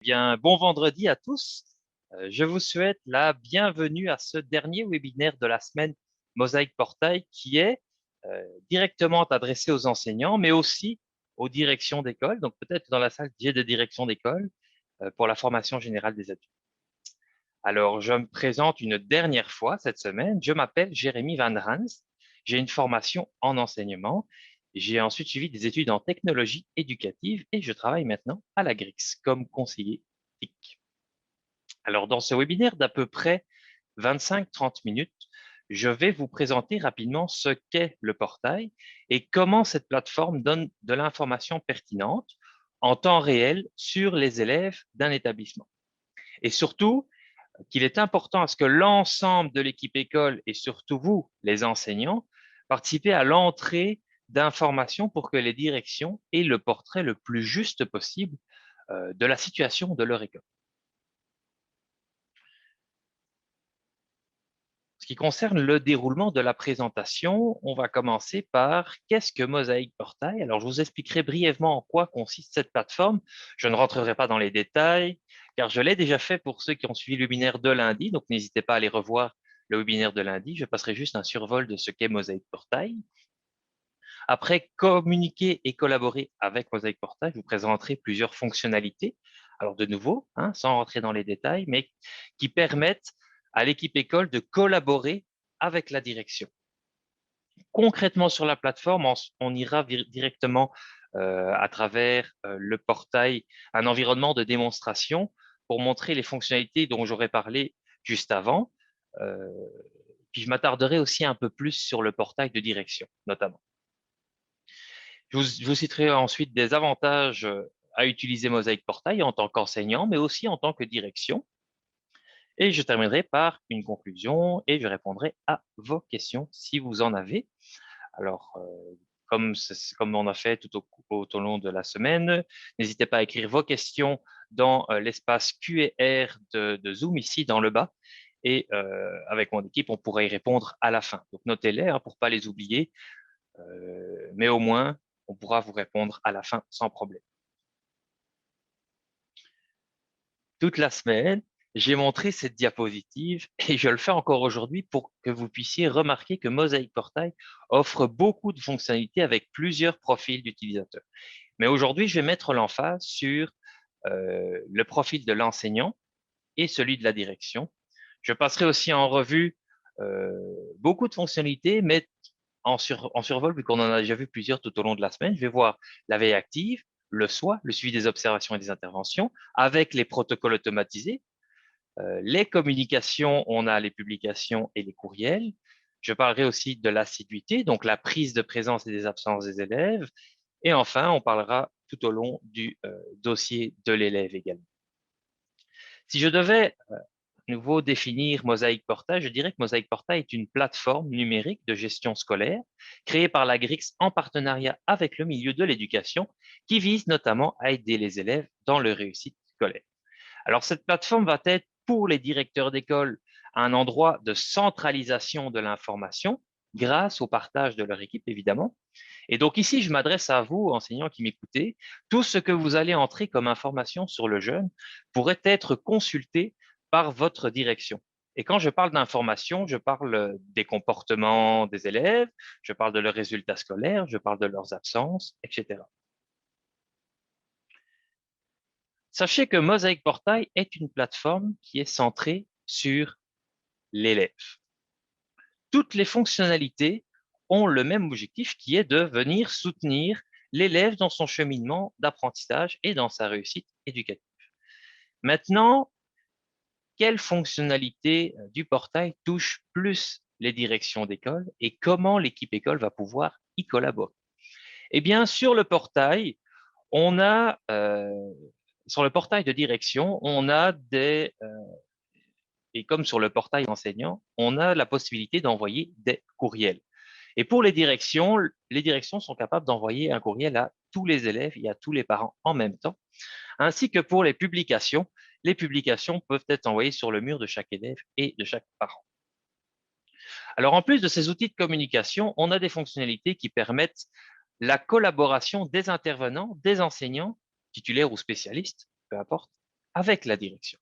Bien, bon vendredi à tous. Je vous souhaite la bienvenue à ce dernier webinaire de la semaine Mosaïque Portail qui est directement adressé aux enseignants, mais aussi aux directions d'école. Donc peut-être dans la salle, j'ai des directions d'école pour la formation générale des adultes. Alors, je me présente une dernière fois cette semaine. Je m'appelle Jérémy Van Rans. J'ai une formation en enseignement. J'ai ensuite suivi des études en technologie éducative et je travaille maintenant à la GRIX comme conseiller TIC. Alors, dans ce webinaire d'à peu près 25-30 minutes, je vais vous présenter rapidement ce qu'est le portail et comment cette plateforme donne de l'information pertinente en temps réel sur les élèves d'un établissement. Et surtout, qu'il est important à ce que l'ensemble de l'équipe école et surtout vous, les enseignants, participez à l'entrée d'informations pour que les directions aient le portrait le plus juste possible de la situation de leur école. Ce qui concerne le déroulement de la présentation, on va commencer par qu'est-ce que Mosaïque Portail? Alors, je vous expliquerai brièvement en quoi consiste cette plateforme. Je ne rentrerai pas dans les détails, car je l'ai déjà fait pour ceux qui ont suivi le webinaire de lundi, donc n'hésitez pas à aller revoir le webinaire de lundi. Je passerai juste un survol de ce qu'est Mosaïque Portail. Après communiquer et collaborer avec Mosaïque Portail, je vous présenterai plusieurs fonctionnalités. Alors, de nouveau, sans rentrer dans les détails, mais qui permettent à l'équipe école de collaborer avec la direction. Concrètement, sur la plateforme, on ira directement à travers le portail, un environnement de démonstration pour montrer les fonctionnalités dont j'aurais parlé juste avant. Euh, Puis je m'attarderai aussi un peu plus sur le portail de direction, notamment. Je vous citerai ensuite des avantages à utiliser Mosaïque Portail en tant qu'enseignant, mais aussi en tant que direction. Et je terminerai par une conclusion et je répondrai à vos questions si vous en avez. Alors, comme on a fait tout au long de la semaine, n'hésitez pas à écrire vos questions dans l'espace Q&R de Zoom ici dans le bas. Et avec mon équipe, on pourra y répondre à la fin. Donc, notez-les pour ne pas les oublier. Mais au moins, on pourra vous répondre à la fin sans problème. Toute la semaine, j'ai montré cette diapositive et je le fais encore aujourd'hui pour que vous puissiez remarquer que Mosaïque Portail offre beaucoup de fonctionnalités avec plusieurs profils d'utilisateurs. Mais aujourd'hui, je vais mettre l'emphase sur le profil de l'enseignant et celui de la direction. Je passerai aussi en revue beaucoup de fonctionnalités, mais en survol, vu qu'on en a déjà vu plusieurs tout au long de la semaine. Je vais voir la veille active, le SWA, le suivi des observations et des interventions, avec les protocoles automatisés, les communications, on a les publications et les courriels. Je parlerai aussi de l'assiduité, donc la prise de présence et des absences des élèves. Et enfin, on parlera tout au long du dossier de l'élève également. Si je devais nouveau définir Mosaïque Portail, je dirais que Mosaïque Portail est une plateforme numérique de gestion scolaire créée par la GRIX en partenariat avec le milieu de l'éducation qui vise notamment à aider les élèves dans leur réussite scolaire. Alors, cette plateforme va être pour les directeurs d'école un endroit de centralisation de l'information grâce au partage de leur équipe, évidemment. Et donc ici, je m'adresse à vous, enseignants qui m'écoutez. Tout ce que vous allez entrer comme information sur le jeune pourrait être consulté par votre direction. Et quand je parle d'information, je parle des comportements des élèves, je parle de leurs résultats scolaires, je parle de leurs absences, etc. Sachez que Mosaïque Portail est une plateforme qui est centrée sur l'élève. Toutes les fonctionnalités ont le même objectif qui est de venir soutenir l'élève dans son cheminement d'apprentissage et dans sa réussite éducative. Maintenant, quelles fonctionnalités du portail touchent plus les directions d'école et comment l'équipe école va pouvoir y collaborer? Eh bien, sur le portail, sur le portail de direction, on a et comme sur le portail enseignant, on a la possibilité d'envoyer des courriels. Et pour les directions sont capables d'envoyer un courriel à tous les élèves et à tous les parents en même temps, ainsi que pour les publications peuvent être envoyées sur le mur de chaque élève et de chaque parent. Alors, en plus de ces outils de communication, on a des fonctionnalités qui permettent la collaboration des intervenants, des enseignants, titulaires ou spécialistes, peu importe, avec la direction.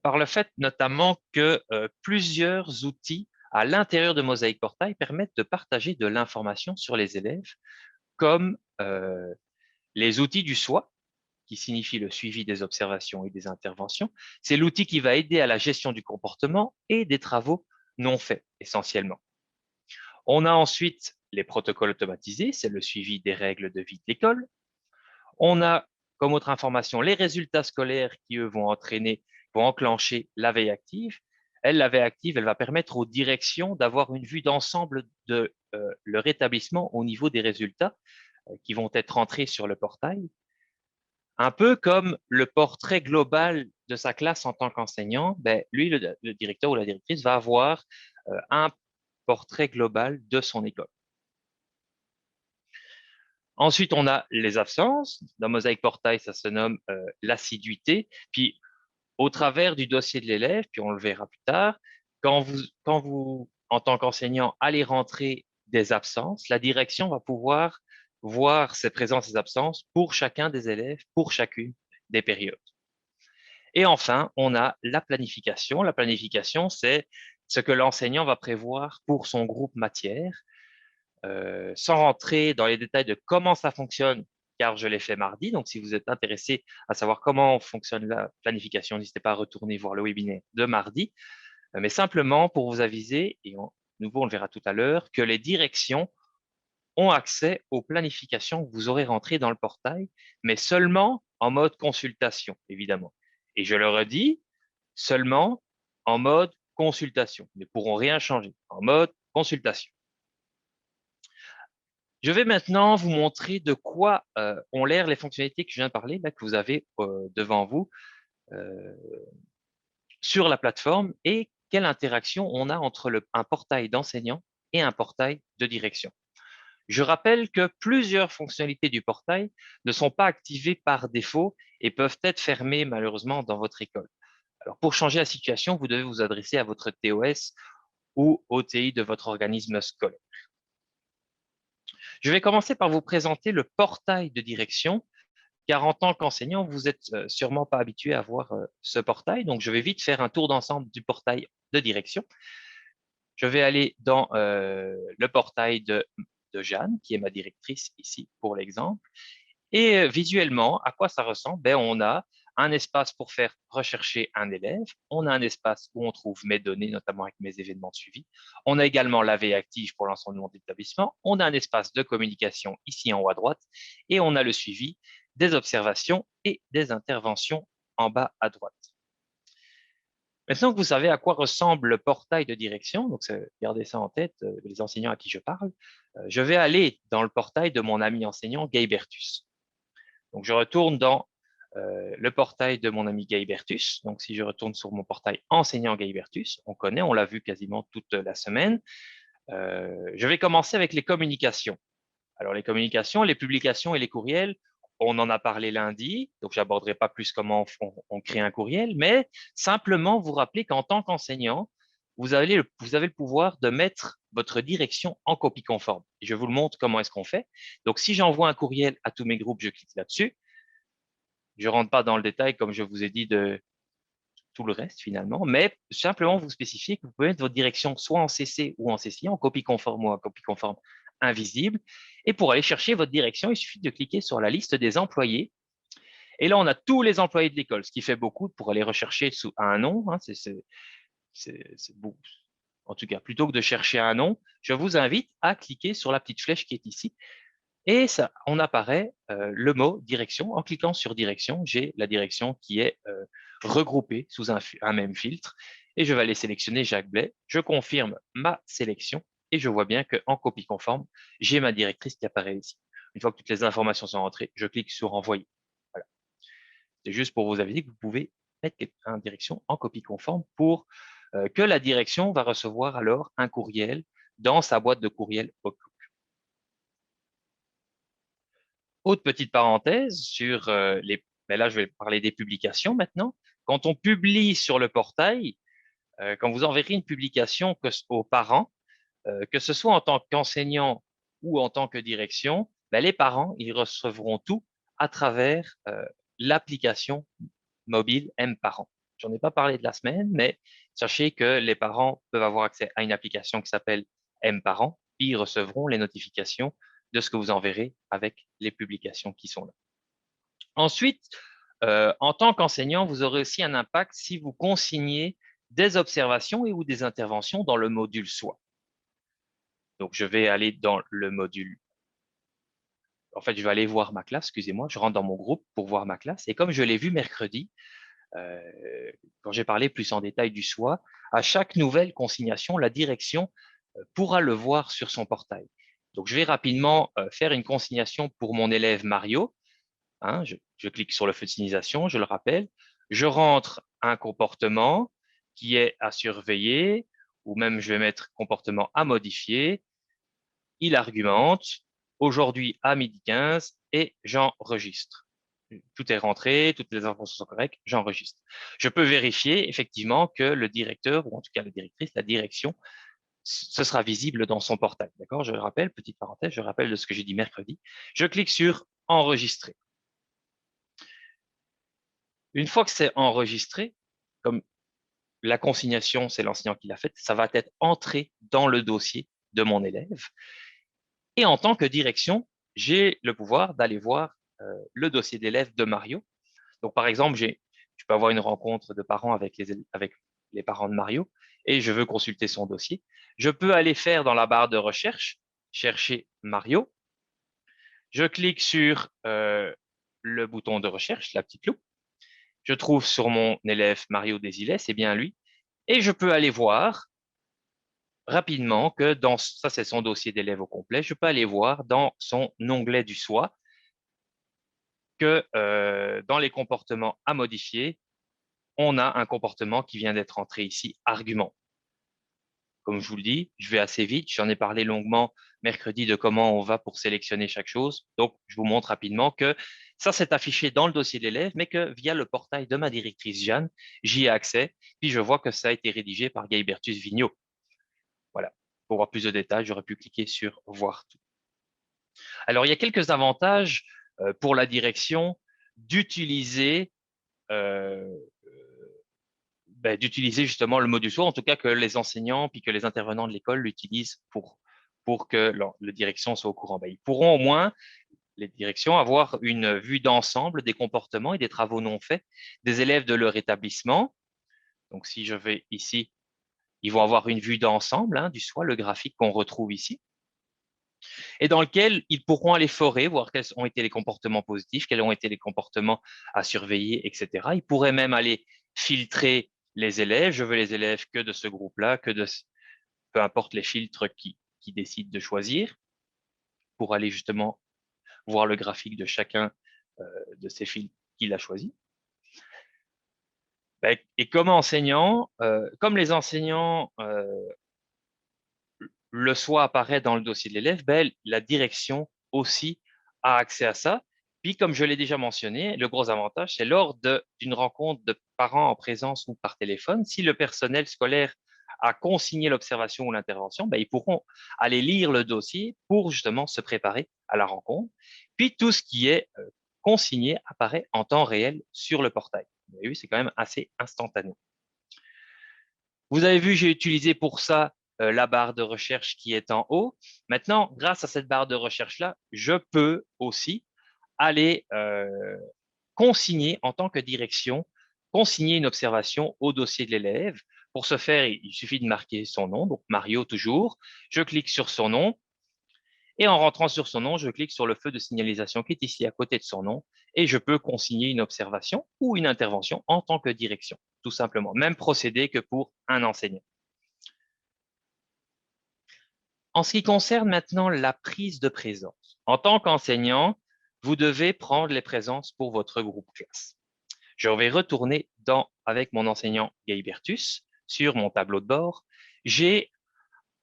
Par le fait notamment que plusieurs outils à l'intérieur de Mosaic Portail permettent de partager de l'information sur les élèves, comme les outils du SWOT, qui signifie le suivi des observations et des interventions. C'est l'outil qui va aider à la gestion du comportement et des travaux non faits, essentiellement. On a ensuite les protocoles automatisés, c'est le suivi des règles de vie de l'école. On a comme autre information les résultats scolaires qui, eux, vont enclencher la veille active. La veille active, elle va permettre aux directions d'avoir une vue d'ensemble de leur établissement au niveau des résultats qui vont être entrés sur le portail. Un peu comme le portrait global de sa classe en tant qu'enseignant, lui, le directeur ou la directrice, va avoir un portrait global de son école. Ensuite, on a les absences. Dans Mosaic Portail, ça se nomme l'assiduité. Puis, au travers du dossier de l'élève, puis on le verra plus tard, quand vous en tant qu'enseignant, allez rentrer des absences, la direction va pouvoir voir ces présences et absences pour chacun des élèves, pour chacune des périodes. Et enfin, on a la planification. La planification, c'est ce que l'enseignant va prévoir pour son groupe matière, sans rentrer dans les détails de comment ça fonctionne, car je l'ai fait mardi. Donc, si vous êtes intéressé à savoir comment fonctionne la planification, n'hésitez pas à retourner voir le webinaire de mardi. Mais simplement pour vous aviser, et nouveau, on le verra tout à l'heure, que les directions ont accès aux planifications que vous aurez rentrées dans le portail, mais seulement en mode consultation, évidemment. Et je le redis, seulement en mode consultation. Ils ne pourront rien changer, en mode consultation. Je vais maintenant vous montrer de quoi ont l'air les fonctionnalités que je viens de parler, là, que vous avez devant vous euh, sur la plateforme et quelle interaction on a entre un portail d'enseignant et un portail de direction. Je rappelle que plusieurs fonctionnalités du portail ne sont pas activées par défaut et peuvent être fermées malheureusement dans votre école. Alors, pour changer la situation, vous devez vous adresser à votre TOS ou au TI de votre organisme scolaire. Je vais commencer par vous présenter le portail de direction, car en tant qu'enseignant, vous n'êtes sûrement pas habitué à voir ce portail. Donc, je vais vite faire un tour d'ensemble du portail de direction. Je vais aller dans le portail de Jeanne, qui est ma directrice ici pour l'exemple. Et visuellement, à quoi ça ressemble? On a un espace pour faire rechercher un élève. On a un espace où on trouve mes données, notamment avec mes événements de suivi. On a également la veille active pour l'ensemble de mon établissement. On a un espace de communication ici en haut à droite. Et on a le suivi des observations et des interventions en bas à droite. Maintenant que vous savez à quoi ressemble le portail de direction, donc gardez ça en tête, les enseignants à qui je parle, je vais aller dans le portail de mon ami enseignant Gaybertus. Donc, je retourne dans le portail de mon ami Gaybertus. Donc, si je retourne sur mon portail enseignant Gaybertus, on connaît, on l'a vu quasiment toute la semaine. Je vais commencer avec les communications. Alors, les communications, les publications et les courriels, on en a parlé lundi, donc j'aborderai pas plus comment on crée un courriel, mais simplement vous rappeler qu'en tant qu'enseignant, vous avez le pouvoir de mettre votre direction en copie conforme. Et je vous le montre comment est-ce qu'on fait. Donc, si j'envoie un courriel à tous mes groupes, je clique là-dessus. Je ne rentre pas dans le détail, comme je vous ai dit, de tout le reste finalement, mais simplement vous spécifier que vous pouvez mettre votre direction soit en CC ou en CCI, en copie conforme ou en copie conforme invisible. Et pour aller chercher votre direction, il suffit de cliquer sur la liste des employés. Et là, on a tous les employés de l'école, ce qui fait beaucoup pour aller rechercher sous un nom. Hein, c'est beau. En tout cas, plutôt que de chercher un nom, je vous invite à cliquer sur la petite flèche qui est ici. Et ça, on apparaît le mot direction. En cliquant sur direction, j'ai la direction qui est regroupée sous un même filtre. Et je vais aller sélectionner Jacques Blais. Je confirme ma sélection et je vois bien qu'en copie conforme, j'ai ma directrice qui apparaît ici. Une fois que toutes les informations sont rentrées, je clique sur envoyer. Voilà. C'est juste pour vous aviser que vous pouvez mettre une direction en copie conforme pour que la direction va recevoir alors un courriel dans sa boîte de courriel Outlook. Autre petite parenthèse sur là, je vais parler des publications maintenant. Quand on publie sur le portail, quand vous enverrez une publication aux parents, que ce soit en tant qu'enseignant ou en tant que direction, les parents, ils recevront tout à travers l'application mobile mParents. Je n'en ai pas parlé de la semaine, mais sachez que les parents peuvent avoir accès à une application qui s'appelle mParents, puis ils recevront les notifications de ce que vous enverrez avec les publications qui sont là. Ensuite, en tant qu'enseignant, vous aurez aussi un impact si vous consignez des observations et ou des interventions dans le module SWOT. Donc, je vais aller dans le module. En fait, je vais aller voir ma classe, excusez-moi, je rentre dans mon groupe pour voir ma classe. Et comme je l'ai vu mercredi, quand j'ai parlé plus en détail du SWOT, à chaque nouvelle consignation, la direction pourra le voir sur son portail. Donc, je vais rapidement faire une consignation pour mon élève Mario. Hein, je clique sur le feu de signalisation, je le rappelle. Je rentre un comportement qui est à surveiller, ou même je vais mettre comportement à modifier. Il argumente aujourd'hui à 12h15 et j'enregistre. Tout est rentré, toutes les informations sont correctes, j'enregistre. Je peux vérifier effectivement que le directeur, ou en tout cas la directrice, la direction, ce sera visible dans son portail. D'accord? Je le rappelle, petite parenthèse, je rappelle de ce que j'ai dit mercredi. Je clique sur enregistrer. Une fois que c'est enregistré, comme la consignation, c'est l'enseignant qui l'a faite, ça va être entré dans le dossier de mon élève. Et en tant que direction, j'ai le pouvoir d'aller voir le dossier d'élève de Mario. Donc, par exemple, je peux avoir une rencontre de parents avec les parents de Mario et je veux consulter son dossier. Je peux aller faire dans la barre de recherche, chercher Mario. Je clique sur le bouton de recherche, la petite loupe. Je trouve sur mon élève Mario Desilets, c'est bien lui. Et je peux aller voir rapidement que ça, c'est son dossier d'élève au complet. Je peux aller voir dans son onglet du SWOT que dans les comportements à modifier, on a un comportement qui vient d'être entré ici, argument. Comme je vous le dis, je vais assez vite. J'en ai parlé longuement mercredi de comment on va pour sélectionner chaque chose. Donc, je vous montre rapidement que ça, c'est affiché dans le dossier de l'élève, mais que via le portail de ma directrice Jeanne, j'y ai accès. Puis, je vois que ça a été rédigé par Guy-Bertus Vigneault. Voilà. Pour voir plus de détails, j'aurais pu cliquer sur voir tout. Alors, il y a quelques avantages pour la direction d'utiliser d'utiliser justement le module SWOT, en tout cas que les enseignants puis que les intervenants de l'école l'utilisent pour que la direction soit au courant. Ils pourront au moins, les directions, avoir une vue d'ensemble des comportements et des travaux non faits des élèves de leur établissement. Donc, si je vais ici, ils vont avoir une vue d'ensemble du SWOT, le graphique qu'on retrouve ici, et dans lequel ils pourront aller forer, voir quels ont été les comportements positifs, quels ont été les comportements à surveiller, etc. Ils pourraient même aller filtrer les élèves. Je veux les élèves que de ce groupe-là, peu importe les filtres qui décident de choisir, pour aller justement voir le graphique de chacun de ces filtres qu'il a choisi. Et comme enseignant, comme les enseignants, le SWOT apparaît dans le dossier de l'élève, la direction aussi a accès à ça. Puis, comme je l'ai déjà mentionné, le gros avantage, c'est lors d'une rencontre de parents en présence ou par téléphone, si le personnel scolaire a consigné l'observation ou l'intervention, ils pourront aller lire le dossier pour justement se préparer à la rencontre. Puis, tout ce qui est consigné apparaît en temps réel sur le portail. Vous avez vu, c'est quand même assez instantané. Vous avez vu, j'ai utilisé pour ça la barre de recherche qui est en haut. Maintenant, grâce à cette barre de recherche-là, je peux aussi aller consigner en tant que direction, consigner une observation au dossier de l'élève. Pour ce faire, il suffit de marquer son nom, donc Mario toujours. Je clique sur son nom et en rentrant sur son nom, je clique sur le feu de signalisation qui est ici à côté de son nom et je peux consigner une observation ou une intervention en tant que direction, tout simplement. Même procédé que pour un enseignant. En ce qui concerne maintenant la prise de présence, en tant qu'enseignant, vous devez prendre les présences pour votre groupe classe. Je vais retourner avec mon enseignant Guy-Bertus sur mon tableau de bord. J'ai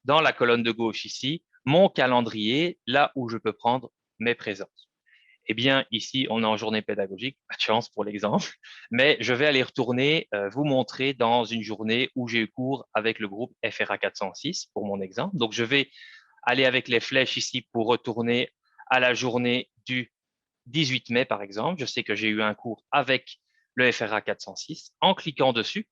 dans la colonne de gauche ici mon calendrier, là où je peux prendre mes présences. Eh bien, ici, on est en journée pédagogique, pas de chance pour l'exemple, mais je vais aller retourner vous montrer dans une journée où j'ai eu cours avec le groupe FRA 406 pour mon exemple. Donc, je vais aller avec les flèches ici pour retourner à la journée du 18 mai, par exemple, je sais que j'ai eu un cours avec le FRA 406. En cliquant dessus,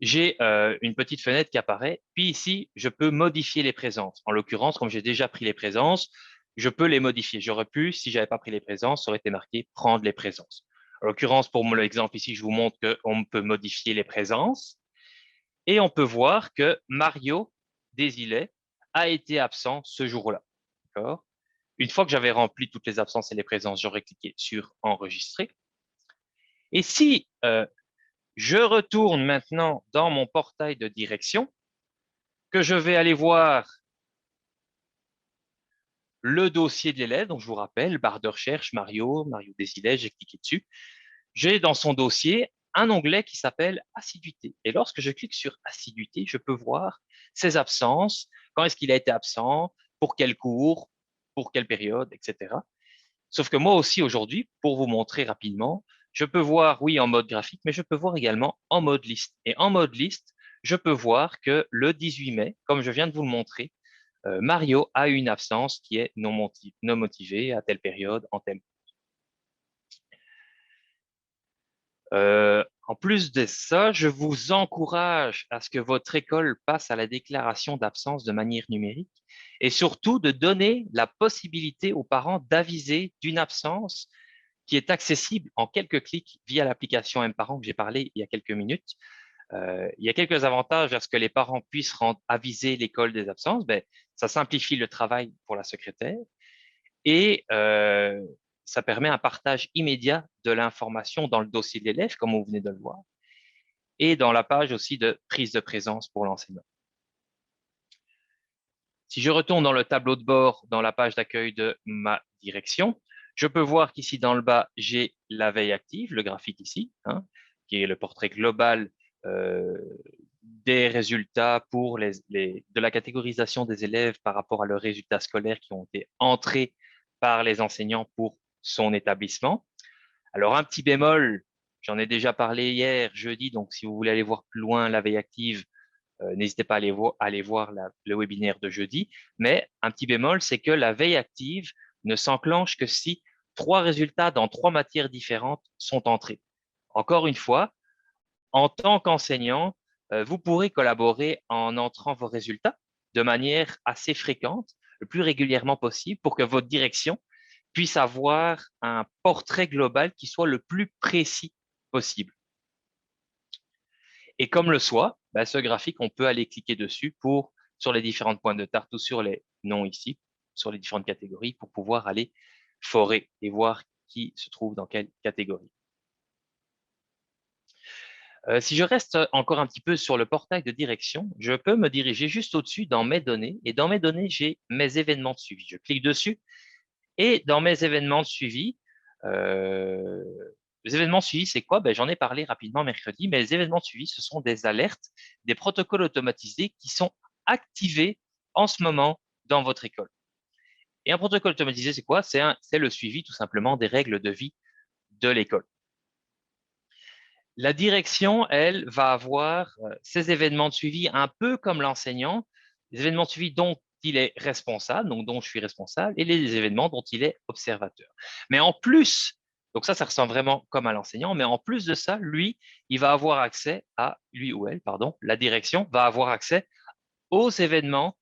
j'ai une petite fenêtre qui apparaît. Puis ici, je peux modifier les présences. En l'occurrence, comme j'ai déjà pris les présences, je peux les modifier. J'aurais pu, si j'avais pas pris les présences, ça aurait été marqué prendre les présences. En l'occurrence, pour l'exemple ici, je vous montre qu'on peut modifier les présences. Et on peut voir que Mario Desilets a été absent ce jour-là. D'accord? Une fois que j'avais rempli toutes les absences et les présences, j'aurais cliqué sur enregistrer. Et si je retourne maintenant dans mon portail de direction, que je vais aller voir le dossier de l'élève, donc je vous rappelle, barre de recherche, Mario Desilets, j'ai cliqué dessus. J'ai dans son dossier un onglet qui s'appelle assiduité. Et lorsque je clique sur assiduité, je peux voir ses absences, quand est-ce qu'il a été absent, pour quel cours, pour quelle période, etc. Sauf que moi aussi aujourd'hui, pour vous montrer rapidement, je peux voir, oui, en mode graphique, mais je peux voir également en mode liste. Et en mode liste, je peux voir que le 18 mai, comme je viens de vous le montrer, Mario a une absence qui est non motivée à telle période, en tel. En plus de ça, je vous encourage à ce que votre école passe à la déclaration d'absence de manière numérique et surtout de donner la possibilité aux parents d'aviser d'une absence qui est accessible en quelques clics via l'application mParents que j'ai parlé il y a quelques minutes. Il y a quelques avantages à ce que les parents puissent aviser l'école des absences. Ben, ça simplifie le travail pour la secrétaire et ça permet un partage immédiat de l'information dans le dossier de l'élève, comme vous venez de le voir, et dans la page aussi de prise de présence pour l'enseignant. Si je retourne dans le tableau de bord, dans la page d'accueil de ma direction, je peux voir qu'ici dans le bas, j'ai la veille active, le graphique ici, hein, qui est le portrait global euh, des résultats pour de la catégorisation des élèves par rapport à leurs résultats scolaires qui ont été entrés par les enseignants pour son établissement. Alors, un petit bémol, j'en ai déjà parlé hier, jeudi, donc si vous voulez aller voir plus loin la veille active, n'hésitez pas à aller voir le webinaire de jeudi. Mais un petit bémol, c'est que la veille active ne s'enclenche que si 3 résultats dans 3 matières différentes sont entrés. Encore une fois, en tant qu'enseignant, vous pourrez collaborer en entrant vos résultats de manière assez fréquente, le plus régulièrement possible, pour que votre direction puisse avoir un portrait global qui soit le plus précis possible. Et comme le soit, ben, ce graphique, on peut aller cliquer dessus sur les différentes pointes de tarte ou sur les noms ici, sur les différentes catégories, pour pouvoir aller forer et voir qui se trouve dans quelle catégorie. Si je reste encore un petit peu sur le portail de direction, je peux me diriger juste au-dessus dans mes données. Et dans mes données, j'ai mes événements de suivi. Je clique dessus et dans mes événements de suivi, euh, les événements de suivi, c'est quoi? Ben, j'en ai parlé rapidement mercredi, mais les événements de suivi, ce sont des alertes, des protocoles automatisés qui sont activés en ce moment dans votre école. Et un protocole automatisé, c'est quoi? C'est le suivi tout simplement des règles de vie de l'école. La direction, elle, va avoir ces événements de suivi un peu comme l'enseignant, les événements de suivi dont il est responsable, donc dont je suis responsable, et les événements dont il est observateur. Mais en plus, donc ça ressemble vraiment comme à l'enseignant, mais en plus de ça, lui, il va avoir accès lui ou elle, pardon, la direction va avoir accès aux événements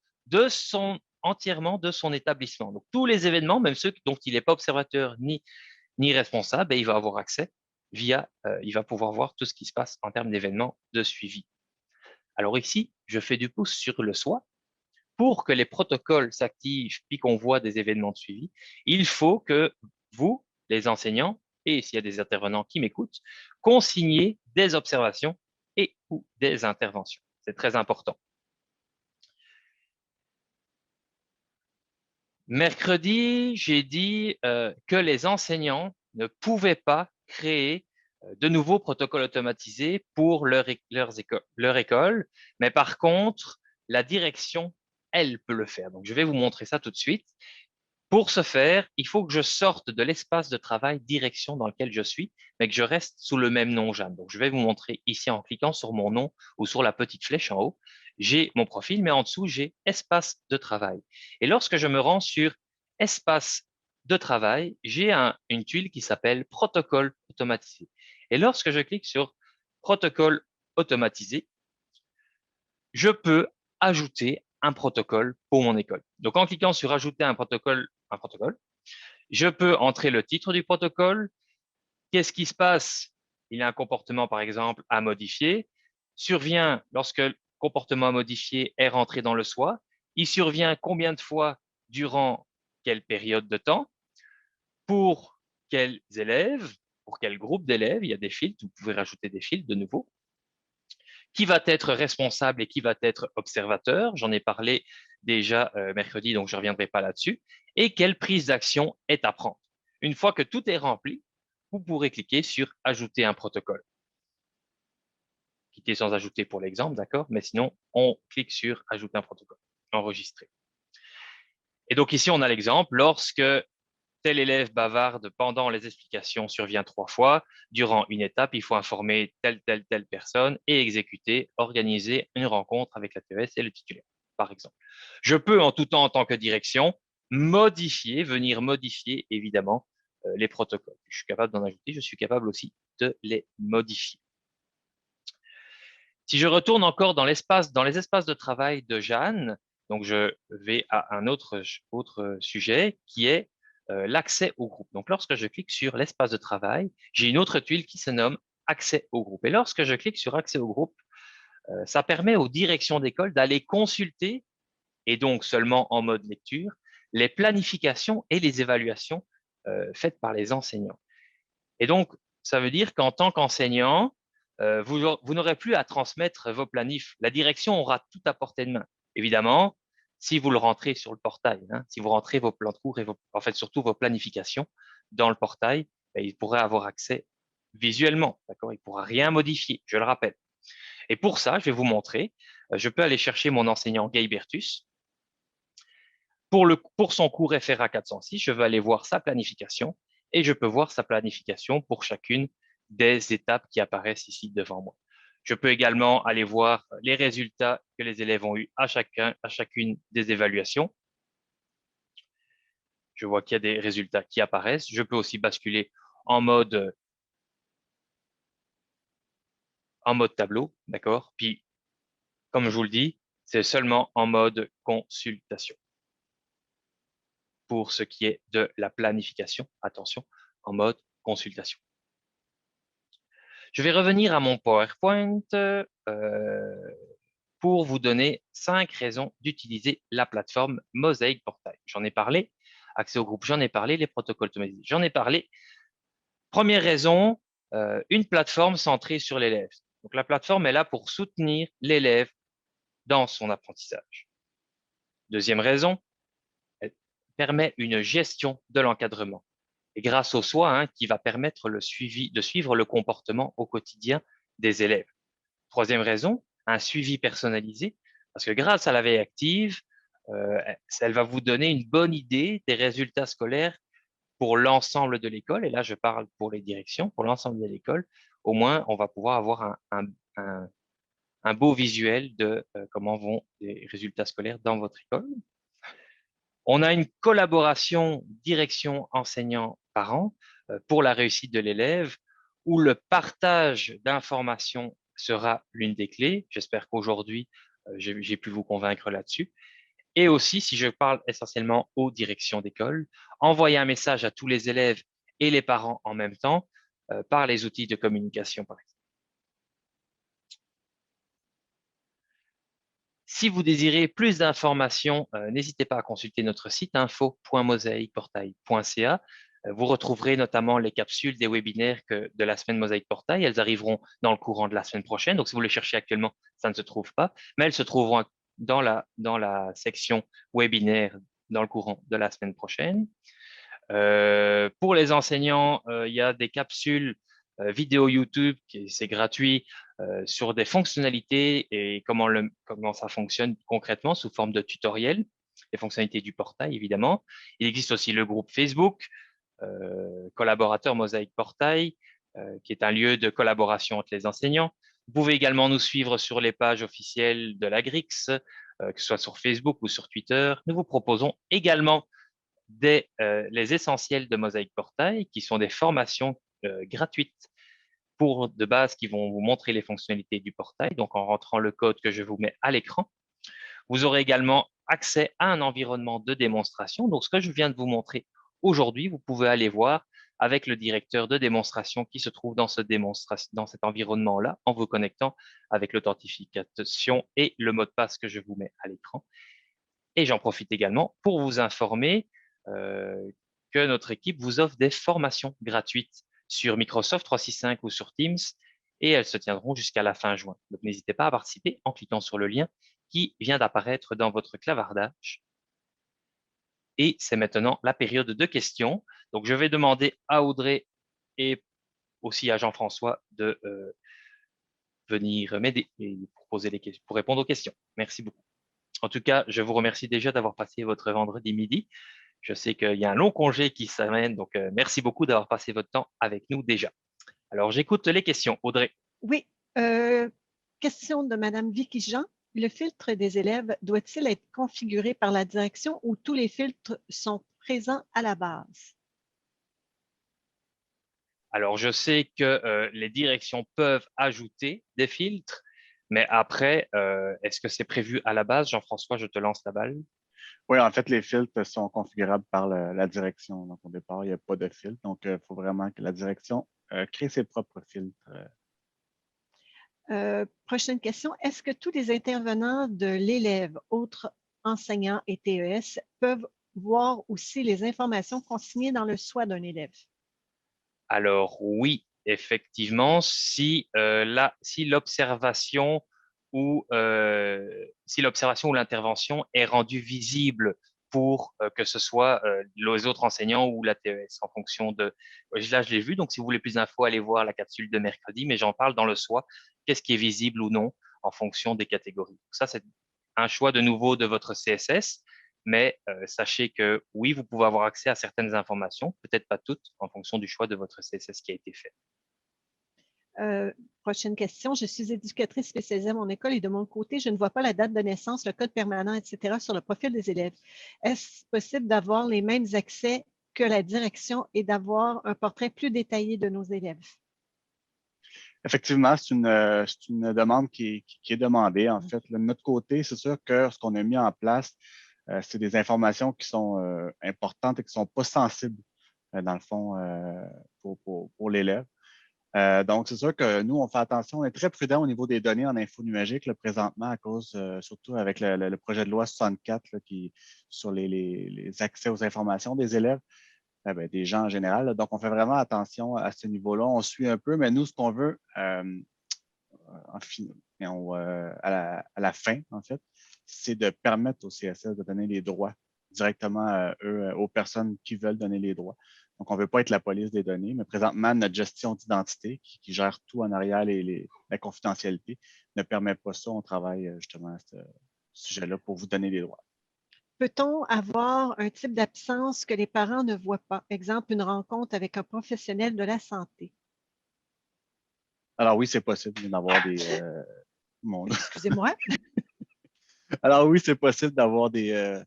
entièrement de son établissement. Donc tous les événements, même ceux dont il n'est pas observateur ni responsable, ben, il va avoir accès il va pouvoir voir tout ce qui se passe en termes d'événements de suivi. Alors ici, je fais du pouce sur le soi. Pour que les protocoles s'activent puis qu'on voit des événements de suivi, il faut que vous, les enseignants, et s'il y a des intervenants qui m'écoutent, consigniez des observations et ou des interventions. C'est très important. Mercredi, j'ai dit que les enseignants ne pouvaient pas créer de nouveaux protocoles automatisés pour leur école, mais par contre, la direction, elle peut le faire. Donc, je vais vous montrer ça tout de suite. Pour ce faire, il faut que je sorte de l'espace de travail direction dans lequel je suis, mais que je reste sous le même nom, Jeanne. Donc, je vais vous montrer ici en cliquant sur mon nom ou sur la petite flèche en haut. J'ai mon profil, mais en dessous, j'ai espace de travail. Et lorsque je me rends sur espace de travail, j'ai une tuile qui s'appelle protocole automatisé. Et lorsque je clique sur protocole automatisé, je peux ajouter un protocole pour mon école. Donc, en cliquant sur ajouter un protocole, je peux entrer le titre du protocole. Qu'est-ce qui se passe? Il y a un comportement, par exemple, à modifier. Survient lorsque le comportement à modifier est rentré dans le SOA. Il survient combien de fois durant quelle période de temps? Pour quels élèves? Pour quel groupe d'élèves? Il y a des filtres. Vous pouvez rajouter des filtres de nouveau. Qui va être responsable et qui va être observateur? J'en ai parlé déjà mercredi, donc je ne reviendrai pas là-dessus. Et quelle prise d'action est à prendre? Une fois que tout est rempli, vous pourrez cliquer sur Ajouter un protocole. Quitter sans ajouter pour l'exemple, d'accord? Mais sinon, on clique sur Ajouter un protocole, enregistrer. Et donc ici, on a l'exemple. Lorsque tel élève bavarde pendant les explications survient 3 fois, durant une étape, il faut informer telle personne et exécuter, organiser une rencontre avec la TES et le titulaire, par exemple. Je peux en tout temps, en tant que direction, venir modifier évidemment les protocoles. Je suis capable d'en ajouter, je suis capable aussi de les modifier. Si je retourne encore dans les espaces de travail de Jeanne, donc je vais à un autre sujet qui est l'accès au groupe. Donc, lorsque je clique sur l'espace de travail, j'ai une autre tuile qui se nomme Accès au groupe. Et lorsque je clique sur Accès au groupe, ça permet aux directions d'école d'aller consulter, et donc seulement en mode lecture, les planifications et les évaluations faites par les enseignants. Et donc, ça veut dire qu'en tant qu'enseignant, vous n'aurez plus à transmettre vos planifs. La direction aura tout à portée de main. Évidemment, si vous le rentrez sur le portail, hein, si vous rentrez vos plans de cours et en fait surtout vos planifications dans le portail, ben, il pourrait avoir accès visuellement. D'accord? Il ne pourra rien modifier, je le rappelle. Et pour ça, je vais vous montrer. Je peux aller chercher mon enseignant Gay Bertus. Pour son cours FRA 406, je vais aller voir sa planification et je peux voir sa planification pour chacune des étapes qui apparaissent ici devant moi. Je peux également aller voir les résultats que les élèves ont eus à chacune des évaluations. Je vois qu'il y a des résultats qui apparaissent. Je peux aussi basculer en mode tableau, d'accord? Puis, comme je vous le dis, c'est seulement en mode consultation. Pour ce qui est de la planification, attention, en mode consultation. Je vais revenir à mon PowerPoint pour vous donner 5 raisons d'utiliser la plateforme Mosaic Portail. J'en ai parlé, accès au groupe, j'en ai parlé, les protocoles automatisés, j'en ai parlé. Première raison, une plateforme centrée sur l'élève. Donc la plateforme est là pour soutenir l'élève dans son apprentissage. Deuxième raison, elle permet une gestion de l'encadrement. Et grâce au SOA, hein, qui va permettre de suivre le comportement au quotidien des élèves. Troisième raison, un suivi personnalisé, parce que grâce à la veille active, elle va vous donner une bonne idée des résultats scolaires pour l'ensemble de l'école. Et là, je parle pour les directions, pour l'ensemble de l'école. Au moins, on va pouvoir avoir un beau visuel de comment vont les résultats scolaires dans votre école. On a une collaboration direction enseignant-parent pour la réussite de l'élève, où le partage d'informations sera l'une des clés. J'espère qu'aujourd'hui, j'ai pu vous convaincre là-dessus. Et aussi, si je parle essentiellement aux directions d'école, envoyer un message à tous les élèves et les parents en même temps par les outils de communication, par exemple. Si vous désirez plus d'informations, n'hésitez pas à consulter notre site info.mosaicportail.ca. Vous retrouverez notamment les capsules des webinaires de la semaine Mosaïque Portail. Elles arriveront dans le courant de la semaine prochaine. Donc, si vous les cherchez actuellement, ça ne se trouve pas, mais elles se trouveront dans la section webinaire dans le courant de la semaine prochaine. Pour les enseignants, il y a des capsules vidéo YouTube, c'est gratuit, sur des fonctionnalités et comment ça fonctionne concrètement sous forme de tutoriel, les fonctionnalités du portail, évidemment. Il existe aussi le groupe Facebook, collaborateur Mosaïque Portail, qui est un lieu de collaboration entre les enseignants. Vous pouvez également nous suivre sur les pages officielles de la GRIX, que ce soit sur Facebook ou sur Twitter. Nous vous proposons également les essentiels de Mosaïque Portail, qui sont des formations gratuites pour de base qui vont vous montrer les fonctionnalités du portail. Donc, en rentrant le code que je vous mets à l'écran, vous aurez également accès à un environnement de démonstration. Donc, ce que je viens de vous montrer aujourd'hui, vous pouvez aller voir avec le directeur de démonstration qui se trouve dans cet environnement-là en vous connectant avec l'authentification et le mot de passe que je vous mets à l'écran. Et j'en profite également pour vous informer euh, que notre équipe vous offre des formations gratuites sur Microsoft 365 ou sur Teams et elles se tiendront jusqu'à la fin juin. Donc n'hésitez pas à participer en cliquant sur le lien qui vient d'apparaître dans votre clavardage. Et c'est maintenant la période de questions. Donc je vais demander à Audrey et aussi à Jean-François de venir m'aider et pour répondre aux questions. Merci beaucoup. En tout cas, je vous remercie déjà d'avoir passé votre vendredi midi. Je sais qu'il y a un long congé qui s'amène, donc merci beaucoup d'avoir passé votre temps avec nous déjà. Alors, j'écoute les questions. Audrey. Oui. Question de Madame Vicky Jean. Le filtre des élèves doit-il être configuré par la direction ou tous les filtres sont présents à la base? Alors, je sais que les directions peuvent ajouter des filtres, mais après, est-ce que c'est prévu à la base? Jean-François, je te lance la balle. Oui, en fait, les filtres sont configurables par la direction. Donc, au départ, il n'y a pas de filtre. Donc, il faut vraiment que la direction crée ses propres filtres. Prochaine question. Est-ce que tous les intervenants de l'élève, autres enseignants et TES, peuvent voir aussi les informations consignées dans le SWOT d'un élève? Alors oui, effectivement, si l'observation si l'observation ou l'intervention est rendue visible pour que ce soit les autres enseignants ou la TES en fonction de. Là, je l'ai vu, donc si vous voulez plus d'infos, allez voir la capsule de mercredi, mais j'en parle dans le SWOT, qu'est-ce qui est visible ou non en fonction des catégories. Ça, c'est un choix de nouveau de votre CSS. Mais sachez que oui, vous pouvez avoir accès à certaines informations, peut-être pas toutes, en fonction du choix de votre CSS qui a été fait. Prochaine question. Je suis éducatrice spécialisée à mon école et de mon côté, je ne vois pas la date de naissance, le code permanent, etc. sur le profil des élèves. Est-ce possible d'avoir les mêmes accès que la direction et d'avoir un portrait plus détaillé de nos élèves? Effectivement, c'est une demande qui est demandée. En fait, de notre côté, c'est sûr que ce qu'on a mis en place, c'est des informations qui sont importantes et qui ne sont pas sensibles, dans le fond, pour l'élève. Donc, c'est sûr que nous, on fait attention, on est très prudent au niveau des données en info numérique là, présentement à cause, surtout avec le projet de loi 64 là, sur les accès aux informations des élèves, des gens en général. Là. Donc, on fait vraiment attention à ce niveau-là. On suit un peu, mais nous, ce qu'on veut à la fin, en fait, c'est de permettre au CSS de donner les droits directement aux personnes qui veulent donner les droits. Donc, on ne veut pas être la police des données, mais présentement, notre gestion d'identité, qui gère tout en arrière, la confidentialité, ne permet pas ça. On travaille justement à ce sujet-là pour vous donner les droits. Peut-on avoir un type d'absence que les parents ne voient pas? Exemple, une rencontre avec un professionnel de la santé. Alors oui, c'est possible d'avoir des... Excusez-moi. Alors oui, c'est possible d'avoir des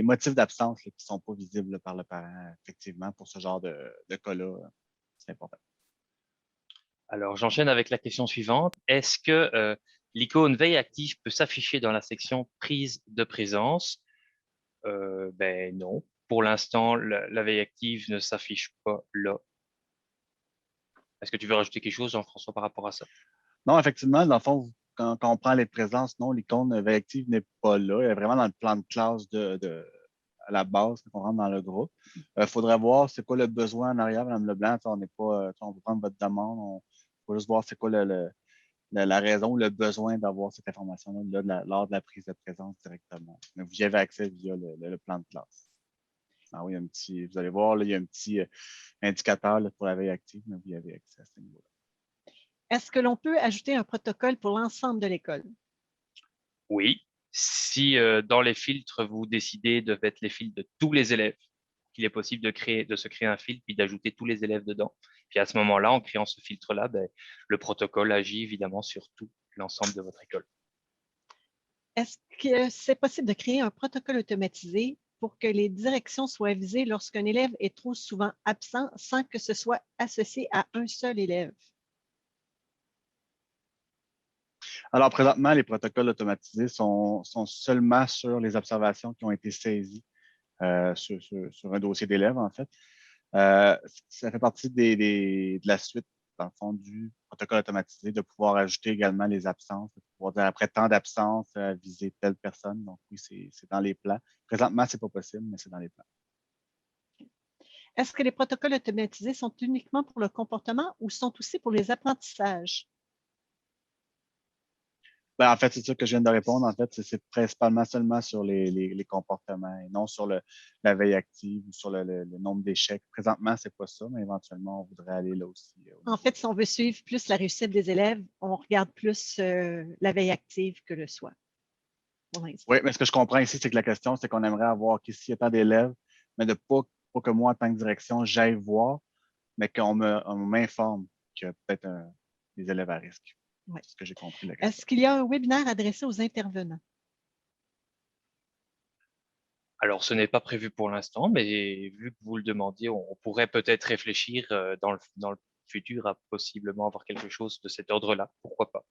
motifs d'absence qui ne sont pas visibles par le parent, effectivement, pour ce genre de cas-là. C'est important. Alors, j'enchaîne avec la question suivante. Est-ce que l'icône veille active peut s'afficher dans la section prise de présence? Ben non. Pour l'instant, la veille active ne s'affiche pas là. Est-ce que tu veux rajouter quelque chose, Jean-François, par rapport à ça? Non, effectivement, dans le fond, quand on prend les présences, non, l'icône veille active n'est pas là. Elle est vraiment dans le plan de classe à la base quand on rentre dans le groupe. Il faudrait voir c'est quoi le besoin en arrière, Mme Leblanc. On n'est pas, on peut prendre votre demande. On faut juste voir c'est quoi la raison ou le besoin d'avoir cette information-là lors de la prise de présence directement. Mais vous y avez accès via le plan de classe. Ah oui, vous allez voir, là, il y a un petit indicateur là, pour la veille active, mais vous y avez accès à ce niveau-là. Est-ce que l'on peut ajouter un protocole pour l'ensemble de l'école? Oui. Si dans les filtres, vous décidez de mettre les filtres de tous les élèves, qu'il est possible de se créer un filtre puis d'ajouter tous les élèves dedans. Puis à ce moment-là, en créant ce filtre-là, ben, le protocole agit évidemment sur tout l'ensemble de votre école. Est-ce que c'est possible de créer un protocole automatisé pour que les directions soient visées lorsqu'un élève est trop souvent absent sans que ce soit associé à un seul élève? Alors, présentement, les protocoles automatisés sont seulement sur les observations qui ont été saisies sur un dossier d'élève, en fait. Ça fait partie de la suite, dans le fond, du protocole automatisé, de pouvoir ajouter également les absences, de pouvoir dire après tant d'absences, viser telle personne. Donc, oui, c'est dans les plans. Présentement, ce n'est pas possible, mais c'est dans les plans. Est-ce que les protocoles automatisés sont uniquement pour le comportement ou sont aussi pour les apprentissages? Ben, en fait, c'est ça que je viens de répondre. En fait, c'est principalement seulement sur les comportements et non sur la veille active ou sur le nombre d'échecs. Présentement, c'est pas ça, mais éventuellement, on voudrait aller là aussi. En fait, si on veut suivre plus la réussite des élèves, on regarde plus la veille active que le soir. Oui, mais ce que je comprends ici, c'est que la question, c'est qu'on aimerait avoir qu'ici, il y a tant d'élèves, mais de pas que moi, en tant que direction, j'aille voir, mais qu'on m'informe qu'il y a peut-être des élèves à risque. Ouais. C'est ce que j'ai compris de la question. Est-ce qu'il y a un webinaire adressé aux intervenants? Alors, ce n'est pas prévu pour l'instant, mais vu que vous le demandiez, on pourrait peut-être réfléchir dans le futur à possiblement avoir quelque chose de cet ordre-là. Pourquoi pas?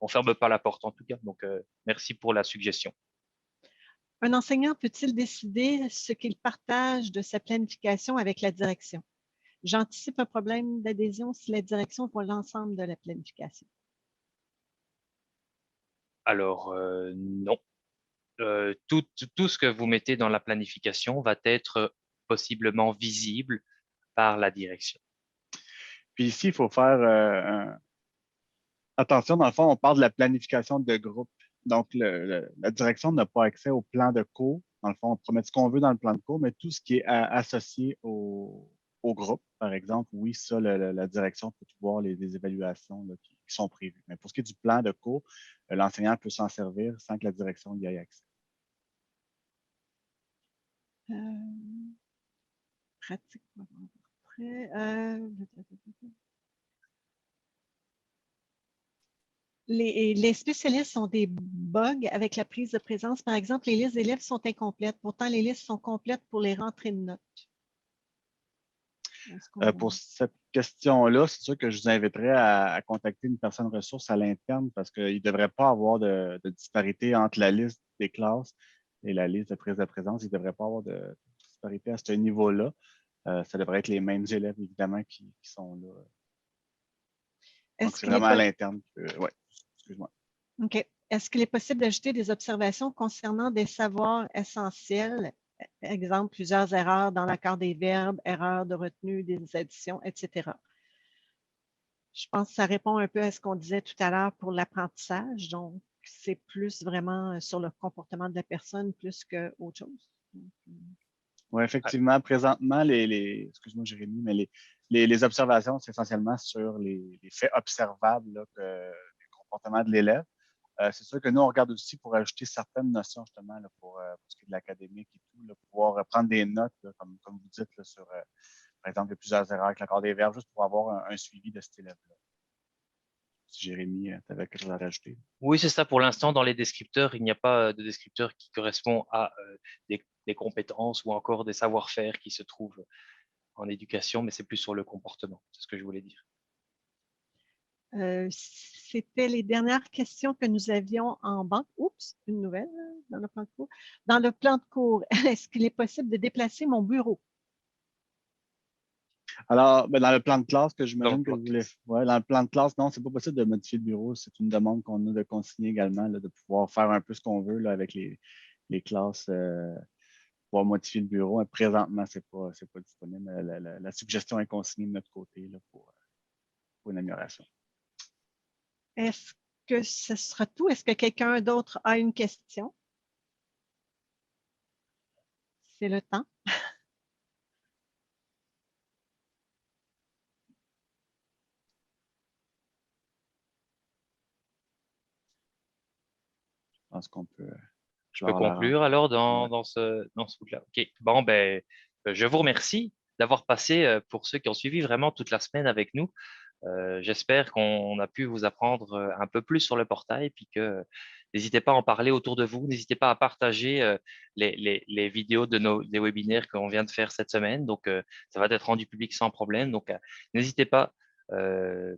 On ne ferme pas la porte en tout cas. Donc, merci pour la suggestion. Un enseignant peut-il décider ce qu'il partage de sa planification avec la direction? J'anticipe un problème d'adhésion si la direction voit l'ensemble de la planification. Alors, non. Tout ce que vous mettez dans la planification va être possiblement visible par la direction. Puis ici, il faut faire attention, dans le fond, on parle de la planification de groupe. Donc, la direction n'a pas accès au plan de cours. Dans le fond, on peut mettre ce qu'on veut dans le plan de cours, mais tout ce qui est associé au groupe, par exemple, oui, ça, la direction peut voir les évaluations là, qui sont prévues. Mais pour ce qui est du plan de cours, l'enseignant peut s'en servir sans que la direction y ait accès. Pratique. Les spécialistes ont des bugs avec la prise de présence. Par exemple, les listes d'élèves sont incomplètes. Pourtant, les listes sont complètes pour les rentrées de notes. Pour cette question-là, c'est sûr que je vous inviterais à contacter une personne ressource à l'interne parce qu'il ne devrait pas avoir de disparité entre la liste des classes et la liste de prise de présence. Il ne devrait pas avoir de disparité à ce niveau-là. Ça devrait être les mêmes élèves, évidemment, qui sont là. Donc, c'est vraiment à l'interne. Oui, excuse-moi. OK. Est-ce qu'il est possible d'ajouter des observations concernant des savoirs essentiels? Exemple, plusieurs erreurs dans l'accord des verbes, erreurs de retenue, des additions, etc. Je pense que ça répond un peu à ce qu'on disait tout à l'heure pour l'apprentissage. Donc, c'est plus vraiment sur le comportement de la personne plus qu'autre chose. Oui, effectivement. Présentement, excuse-moi, Jérémy, mais les observations, c'est essentiellement sur les faits observables là, du comportement de l'élève. C'est sûr que nous, on regarde aussi pour ajouter certaines notions, justement, là, pour ce qui est de l'académique et tout, là, pouvoir prendre des notes, là, comme vous dites, là, sur, par exemple, il y a plusieurs erreurs avec l'accord des verbes, juste pour avoir un suivi de cet élève-là. Si Jérémy, tu avais quelque chose à rajouter. Oui, c'est ça. Pour l'instant, dans les descripteurs, il n'y a pas de descripteur qui correspond à des compétences ou encore des savoir-faire qui se trouvent en éducation, mais c'est plus sur le comportement. C'est ce que je voulais dire. C'était les dernières questions que nous avions en banque. Oups, une nouvelle dans le plan de cours. Dans le plan de cours, est-ce qu'il est possible de déplacer mon bureau? Alors, dans le plan de classe que j'imagine que vous voulez. Ouais, dans le plan de classe, non, c'est pas possible de modifier le bureau. C'est une demande qu'on a de consigner également, là, de pouvoir faire un peu ce qu'on veut là, avec les classes, pouvoir modifier le bureau. Mais présentement, c'est pas disponible. La suggestion est consignée de notre côté là, pour une amélioration. Est-ce que ce sera tout? Est-ce que quelqu'un d'autre a une question? C'est le temps. Je pense qu'on peut. Je peux conclure alors dans ce bout-là. OK. Bon, ben, je vous remercie d'avoir passé, pour ceux qui ont suivi vraiment toute la semaine avec nous. J'espère qu'on a pu vous apprendre un peu plus sur le portail, puis que n'hésitez pas à en parler autour de vous, n'hésitez pas à partager les vidéos des webinaires qu'on vient de faire cette semaine. Donc, ça va être rendu public sans problème. Donc, n'hésitez pas. Euh,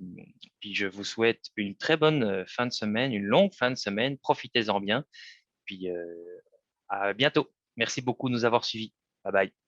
Puis, je vous souhaite une très bonne fin de semaine, une longue fin de semaine. Profitez-en bien. Puis, à bientôt. Merci beaucoup de nous avoir suivis. Bye bye.